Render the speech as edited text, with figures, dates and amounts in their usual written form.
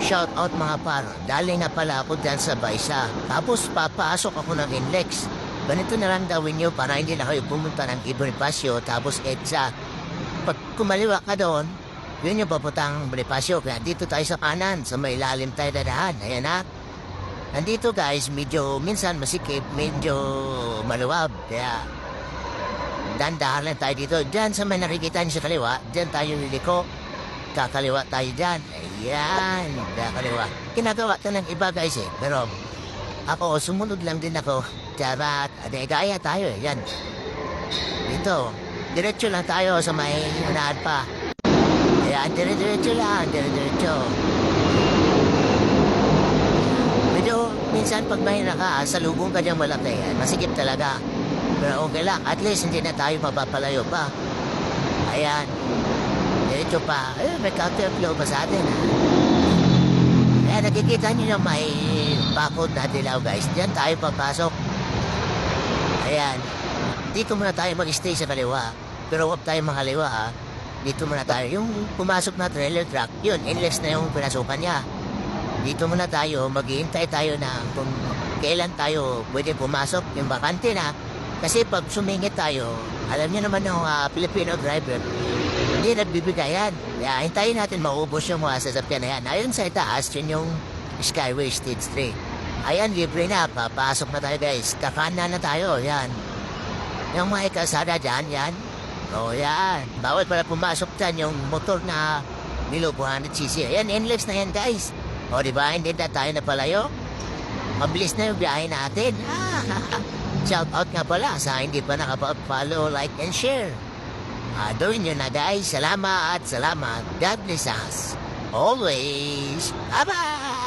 Shout out mga par, dali nga pala ako dyan sa Baisa. Tapos papasok ako ng Inlex. Ganito na lang gawin nyo para hindi na kayo pumunta ng Bonifacio tapos EDSA. Pag kumaliwa ka doon, yun yung paputang Bonifacio. Kaya dito tayo sa kanan, sa may lalim tayo dadahan. Ayan na. Nandito guys, medyo minsan masikip, medyo maluwab. Kaya dandahan lang tayo dito. Diyan sa may nakikita niyo sa kaliwa, diyan tayo liliko. Kakaliwa tayo dyan. Ayan, kakaliwa. Ginagawa ito ng iba guys eh. Pero ako, sumunod lang din ako. Charat, gaya tayo eh. Yan. Dito, diretso lang tayo sa may unahan pa. Ayan, diretso lang, diretso. Medyo, minsan pag may salubong ka dyan malaki, masikip talaga. Pero okay lang, at least hindi na tayo mapapalayo pa. Ayan. Diretso pa. May counterflow pa sa atin. Ayan, nakikita nyo na may bakod na dilaw guys. Diyan tayo papasok. Ayan. Dito muna tayo mag-stay sa kaliwa. Pero huwag tayo makaliwa ha. Dito muna tayo. Yung pumasok na trailer truck, yun, endless na yung pinasukan niya. Dito muna tayo, maghihintay tayo na kung kailan tayo pwede pumasok yung bakante na. Kasi pag sumingit tayo, alam niyo naman yung Filipino driver, hindi nagbibigay yan. Kaya hintayin natin maubos yung mga sasakyan na yan. Ayun sa itaas, yun yung Skyway Stage 3. Ayan, libre na. Papasok na tayo guys. Kakana na tayo. Yan. Yung mga ikasada dyan, yan. O yan. Bawal pala pumasok dyan yung motor na Milo 200cc. Ayan, endless na yan guys. O diba, hindi na tayo napalayo. Mabilis na yung biyahe natin. Shout out nga pala sa hindi pa nakapag-follow, like, and share. Doon nyo na guys. Salamat. God bless us. Always. Bye-bye.